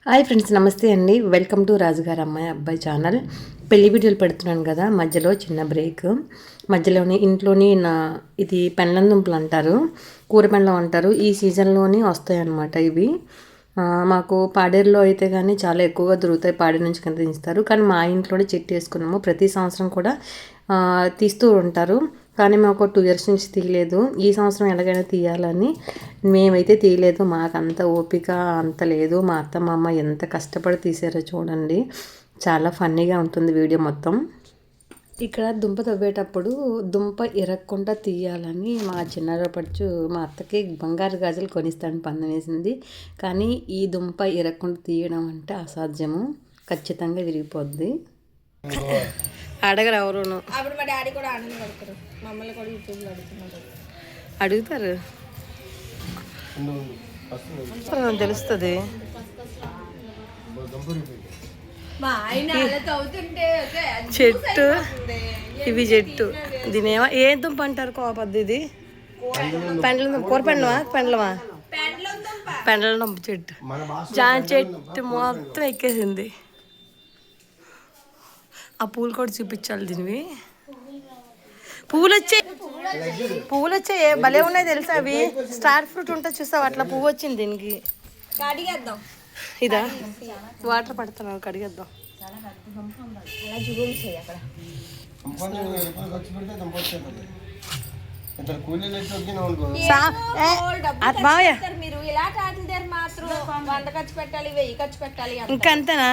Hi friends, నమస్తే అండి. Welcome to రాజుగారి అమ్మాయి అబ్బాయి ఛానల్. పెళ్లి వీడియోలు పెడుతున్నాను కదా, మధ్యలో చిన్న బ్రేక్. మధ్యలోని ఇంట్లోని ఇది పెండ్లం దుంపలు అంటారు, కూర పెండ్లం అంటారు. ఈ సీజన్లోని వస్తాయి అన్నమాట ఇవి. మాకు పాడేరులో అయితే కానీ చాలా ఎక్కువగా దొరుకుతాయి. పాడేరు నుంచి కింద తీస్తారు, కానీ మా ఇంట్లోనే చెట్టు వేసుకున్నాము. ప్రతి సంవత్సరం కూడా తీస్తూ ఉంటారు, కానీ మాకు 2 years నుంచి తీయలేదు. ఈ సంవత్సరం ఎలాగైనా తీయాలని మేమైతే తీయలేదు. మాకు అంత ఓపిక అంత లేదు. మా అత్త మా అమ్మ ఎంత కష్టపడి తీసారో చూడండి. చాలా ఫన్నీగా ఉంటుంది వీడియో మొత్తం. ఇక్కడ దుంప తవ్వేటప్పుడు దుంప ఇరక్కుండా తీయాలని మా చిన్నారపడుచు మా అత్తకి బంగారు గాజులు కొనిస్తాను పందనేసింది. కానీ ఈ దుంప ఇరక్కుండా తీయడం అంటే అసాధ్యము, ఖచ్చితంగా విరిగిపోద్ది. అడగరు ఎవరును. అప్పుడు మా డాడీ కూడా ఆడని అడుగుతారు, మమ్మల్ని కూడా యూట్యూబ్లో అడుగుతారు. తెలుస్తుంది. చెట్టు ఇవి చెట్టు దీనేమో ఏ దుంప అంటారు కోపద్ది. ఇది పెండలం దుంప, కూర పెండలమా పెండలం దుంప చెట్టు. జాన్ చెట్టు మొత్తం ఎక్కేసింది. ఆ పూలు కూడా చూపించాలి. దీనివి పువ్వులు వచ్చాయి భలే ఉన్నాయి తెలుసా. అవి స్టార్ ఫ్రూట్ ఉంటుంది చూస్తావు, అట్లా పువ్వు వచ్చింది దీనికి. ఇదా వాటర్ పడుతున్నాను, కడిగేద్దాం. ఇంకంతేనా?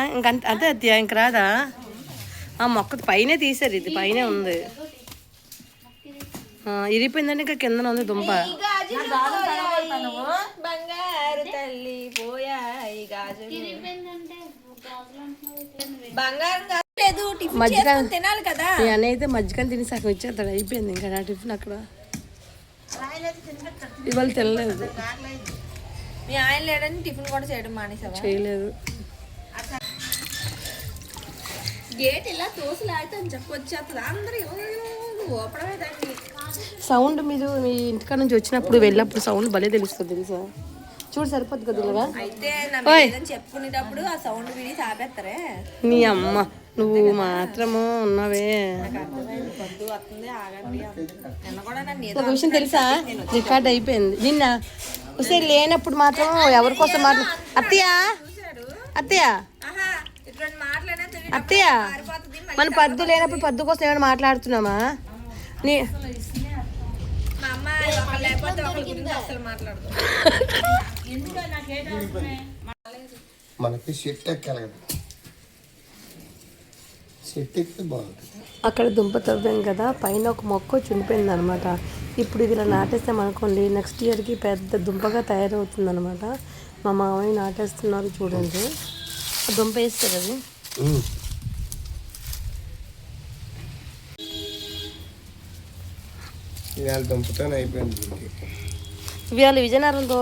అదే అత్య ఇంక రాదా? ఆ మొక్క పైనే తీసారు, ఇది పైనే ఉంది. ఇరిపోయిందండి, ఇంకా కింద ఉంది దుంప. బంగారు తల్లి పోయాయి మజ్జిగ తినాలి కదా. నేనైతే మజ్జిగని తిని సగం ఇచ్చేస్తాడు, అయిపోయింది ఇంకా నా టిఫిన్ అక్కడ. ఇవాళ తినలేదు. మీ ఆయన లేడని టిఫిన్ కూడా చేయడం మానేసావా? చేయలేదు. గేట్ ఇలా తోసులాడితే అని చెప్పొచ్చేస్తుంది, అందరూ ఓపడమే దాన్ని. సౌండ్ మీరు మీ ఇంటికాడ నుంచి వచ్చినప్పుడు వెళ్ళినప్పుడు సౌండ్ భలే తెలుస్తుంది తెలుసా. చూడు సరిపోద్ది కదా ఇలాగా. అయితే చెప్పుకునేటప్పుడు ఆ సౌండ్ విని ఆపేస్తారే. నీ అమ్మ నువ్వు మాత్రము ఉన్నావే. ఒక విషయం తెలుసా, రికార్డ్ అయిపోయింది. నిన్న ఒకసారి లేనప్పుడు మాత్రం ఎవరి కోసం అత్తయ్య అత్తయ్య మన పద్దు లేనప్పుడు పద్దు కోసం ఏమైనా మాట్లాడుతున్నామా? మనకి సెట్ ఎక్కాలి, సెట్ ఎక్కితే బాగుంటుంది. అక్కడ దుంప తవ్వాం కదా, పైన ఒక మొక్క చునిపోయింది అనమాట. ఇప్పుడు ఇది ఇలా నాటేస్తాం అనుకోండి, నెక్స్ట్ ఇయర్కి పెద్ద దుంపగా తయారవుతుంది అనమాట. మా మామయ్య నాటేస్తున్నారు చూడండి. ఆ దుంప వేస్తారు అది. ఇవాళ దుంపతోనే అయిపోయింది. ఇవాళ విజయనగరంతో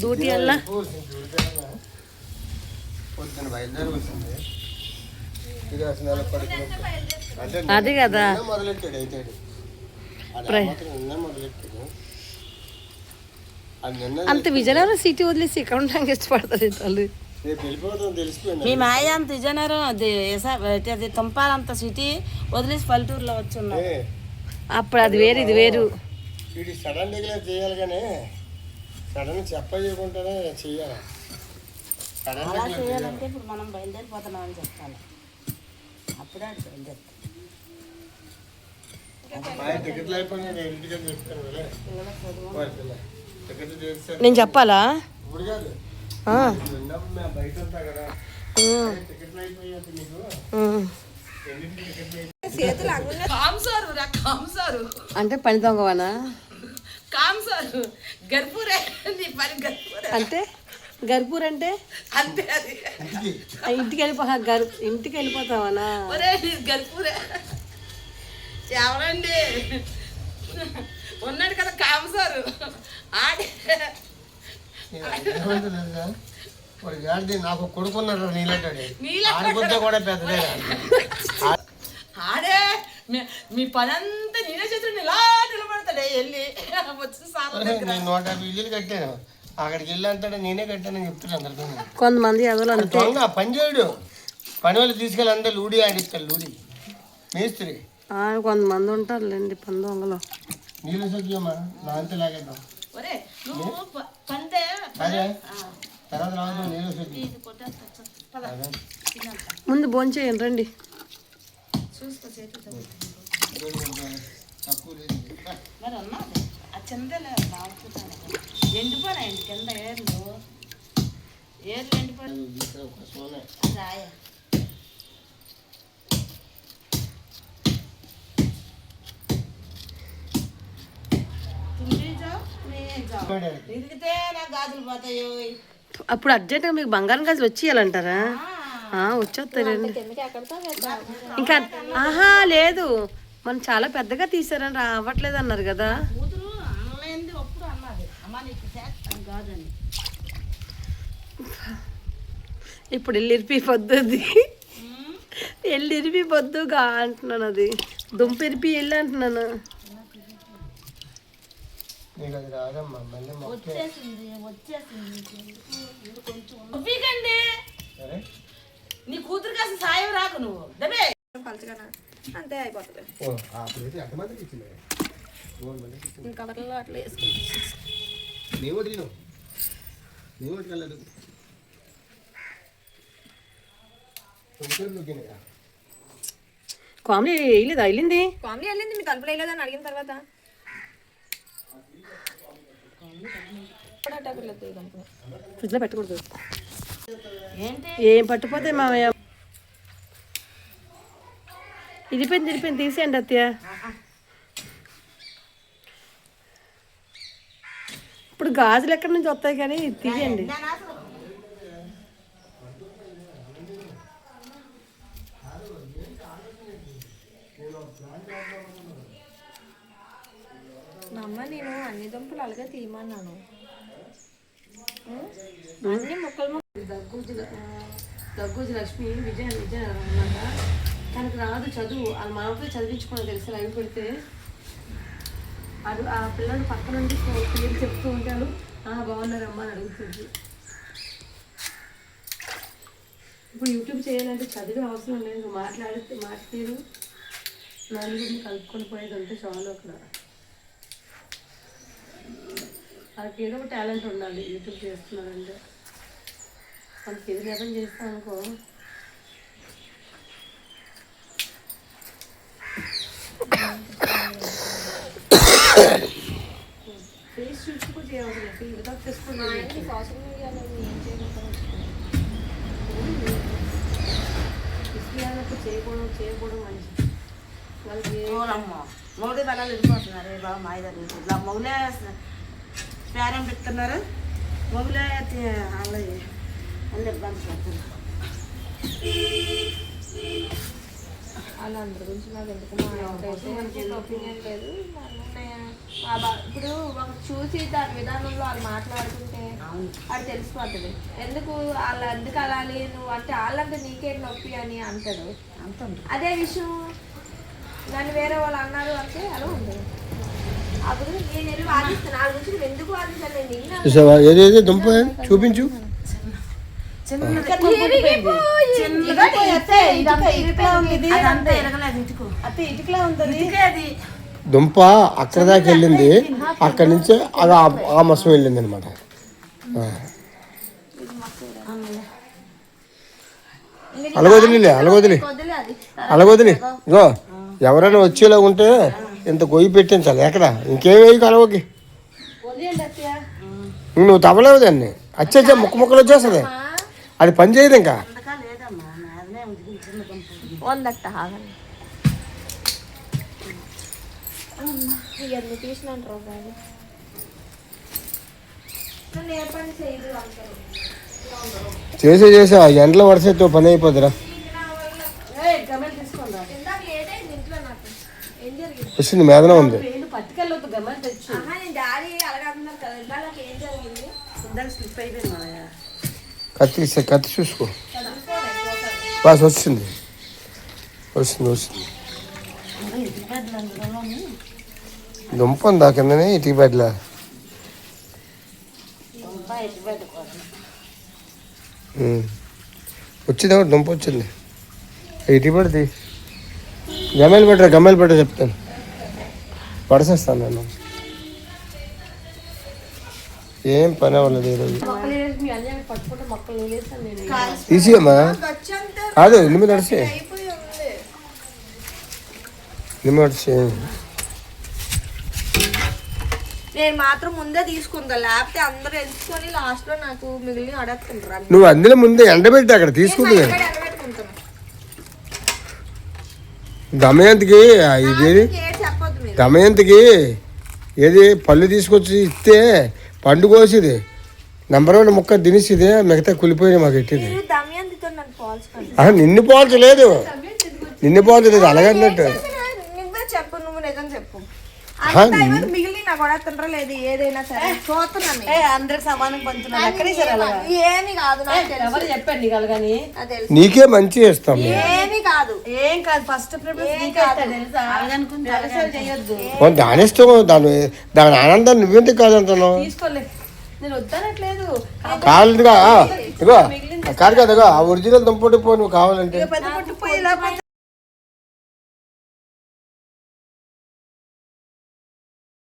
డ్యూటీ వల్ల పొద్దున్న బయలుదేరి వచ్చింది. అది కదా మొదలెట్టాడు అయితే అంత విజయనగరం సిటీ వదిలేసి ఇక్కడ ఉండడానికి ఇష్టపడతారు వాళ్ళు. మీ మాయ అంత విజయనగరం అది తుంపాలంత సిటీ వదిలేసి పల్లెటూరులో వచ్చున్నాం. అప్పుడు అది వేరు ఇది వేరు. వీడి సడన్ డిక్లేర్ చేయాలి, కానీ సడన్ చెప్పకుండానే చెయ్యాలి. అలా చేయాలంటే ఇప్పుడు మనం బయలుదేరిపోతున్నాం అని చెప్పాలి, అప్పుడే బయలుదేరుతాం. నేను చెప్పాలా? అంటే పని దొంగవానా? అంటే గర్పూర్ అంటే ఇంటికి వెళ్ళిపోతావనా? గర్పూరే ఎవరండి ఉన్నాడు కదా కామసారు నాకు కొడుకున్నాడు నీళ్ళ కూడా పెద్దదే. ఆడే మీ పనంతా నేనే చేతులు ఇలా నిలబడతాడే వెళ్ళి వచ్చిన సార్. నేను 150 ఇల్లులు కట్టాను, అక్కడికి వెళ్ళి అంటాడు నేనే కట్టానని చెప్తాడు అందరితో. కొంతమంది ఎదలు అంతే. దొంగ పని చేయడు, పని వాళ్ళు తీసుకెళ్ళి అందరూ లూడి ఆడిస్తాడు. లూడి మేస్త్రి. కొంతమంది ఉంటారులేండి పని దొంగలు. నీళ్ళు సత్యమ్మా నా అంతే లాగేద్దాం. ఒరే నువ్వు పంతే అదే తర్వాత రాదు నీళ్ళు సత్యం. ముందు భోంచేయండి రండి. చూసుకో చేతి తక్కువ లేదు. మరి ఉన్నది ఆ చింతలే బాగుంటాను. ఎండిపోయినాయండి కింద ఏర్లు ఎండిపోయి రాయ. ఇదిగితే నాకు గాజులు పోతాయో. అప్పుడు అర్జెంటుగా మీకు బంగారం గాజులు వచ్చేయాలంటారా? వచ్చేస్తారండి. ఇంకా ఆహా లేదు, మనం చాలా పెద్దగా తీసారని రావట్లేదు అన్నారు కదా. కూతురు అనలేంది అప్పుడు అన్నది అమ్మ నీకు చేస్తాను కాదని. ఇప్పుడు ఎల్లిరిపి పొద్దుది, ఎల్లిరిపి పొద్దుగా అంటున్నాను. అది దుంపెరిపి వెళ్ళి అంటున్నాను. నీకు అది రాదమ్మా మళ్ళీ వచ్చేసింది కొంచెం నీ కూతురికి అసలు సాయం రాకు నువ్వు దబే పలచగానా అంతే అయిపోతుంది. ఇంకా కవర్లో అట్లా వేసుకుంటాం. కామెడీ వేయలేదా? వెళ్ళింది కామెడీ వెళ్ళింది. మీ తలుపులు వేయలేదని అడిగిన తర్వాత ఫ్రిడ్జ్లో పెట్టకూడదు. ఏంటి ఏం పట్టుపోతే మామయ్య. ఇరిపోయింది తీసేయండి అత్తయ్య. ఇప్పుడు గాజులు ఎక్కడి నుంచి వస్తాయి కానీ తీయండి. మా అమ్మ నేను అన్ని దుంపలు అలాగే తీయమన్నాను. అన్ని ముక్కలు దగ్గుజు లక్ష్మి విజయ అన్నమాట. తనకు రాదు చదువు. వాళ్ళ మామతో చదివించుకుని తెలుసు. లైవ్ పెడితే అది ఆ పిల్లలు పక్క నుండి పిల్లలు చెప్తూ ఉంటాడు. బాగున్నారమ్మా అని అడుగుతుంది. ఇప్పుడు యూట్యూబ్ చేయాలంటే చదివే అవసరం లేదు. మాట్లాడితే నలుగురిని కలుపుకొని పోయేది అంటే చాలు. అక్కడ వాళ్ళకి ఏదో ఒక టాలెంట్ ఉండాలి. యూట్యూబ్ చేస్తున్నారంటే మనకి ఏది లేదని చేస్తాం అనుకో. ఫేస్ చూసుకు చేయాల్సి వితౌట్ ఫేస్ కూడా సోషల్ మీడియాలో ఏం చేయగలుగుతాం. చేయకపోవడం మంచిది. వాళ్ళకి మొగడి బలాలు వెళ్ళిపోతున్నారు. బాబు మాయదారు ఇట్లా మొగలే పేరం పెడుతున్నారు. మొగలే అలా అన్ని ఇబ్బంది పడుతున్నారు. అలా అందరి గురించి నాకు ఎందుకు ఒపీనియన్ లేదు. ఇప్పుడు ఒక చూసి దాని విధానంలో వాళ్ళు మాట్లాడుతుంటే అది తెలిసిపోతుంది. ఎందుకు వాళ్ళు ఎందుకు అలాలి నువ్వు అంటే వాళ్ళంటే నీకేం నొప్పి అని అంటాడు. అదే విషయం దాన్ని వేరే వాళ్ళు అన్నారు అంటే అలా ఉంటుంది. అప్పుడు నేను వెళ్ళి వాదిస్తాను. వాళ్ళ గురించి నువ్వు ఎందుకు వాదిస్తాను. నేను ఏదేదో దుంప చూపించు. దుంప అక్కడ దాకా వెళ్ళింది. అక్కడి నుంచి అది ఆ మసం వెళ్ళింది అనమాట. అలగొదిలి ఇగో ఎవరైనా వచ్చేలా ఉంటే ఇంత గొయ్యి పెట్టించాలి. ఎక్కడ ఇంకేమేవి కలవకి నువ్వు తవ్వలేవు దాన్ని. వచ్చేసా ముక్కలు వచ్చేస్తుంది. అది పని చేయదు ఇంకా. తీసినంటారు బాబు చేసా ఎండలో వరుసతో పని అయిపోద్దిరా. వచ్చింది మేదన ఉంది. కత్తి చూసుకో. బాస్ వచ్చింది. దుంప ఉందా కిందనే ఇటుకి బయటలా. వచ్చింది ఒకటి దుంప వచ్చింది. ఇటు పడితే గమ్మెలు పెట్టరా చెప్తాను. పడసేస్తాను నేను. ఏం పని అవ్వలేదు ఈరోజు. తీసియమ్మా. కాదు ఎన్ని మీద నడిచి నేను మాత్రం ముందే తీసుకుంటా, లేకపోతే అందరూ ఎంచుకొని లాస్ట్ లో నాకు మిగిలిన అడగకుంటారు. నువ్వు అందులో ముందే ఎండబెట్టి అక్కడ తీసుకుంది. దమయంతికి ఇది చెప్పొద్దు మీరు. దమయంతికి ఏది పళ్ళు తీసుకొచ్చి ఇస్తే పండు కోసిది నంబర్ 1 ముక్క తినేసిది, మిగతా కులిపోయినా మాకు ఎట్టింది. మీరు దమయంతితో నన్ను పోల్చుకోండి. నిన్ను పోల్చలేదు, అలాగన్నట్టు. నువ్వే చెప్పు, నువ్వు నిజం చెప్పు. మిగిలిన నాకు అడగతుండ్రా లేదు ఏదైనా సరే చూస్తున్నాను. అందరికి సమానం పంచున్నారు. ఎక్కడే సరే అలాగా ఏమి కాదు, నాకు తెలుసు. ఎవరు చెప్పండి కలగాని నాకు తెలుసు. నీకే మంచి ఇస్తాం. ఏమి కాదు, ఏం కాదు. ఫస్ట్ ప్రిఫరెన్స్ చేయొద్దు. దాని ఇష్టం, దాని ఆనందాన్ని నువ్వెందుకు కాదంటున్నావు? తీసుకోలే, నేను వద్దనట్లేదు. కాదు ఇదిగో కాదు కదా, ఆ ఒరిజినల్ దుంపటి పో నువ్వు కావాలంటే. పెద్ద పొట్టు పోయి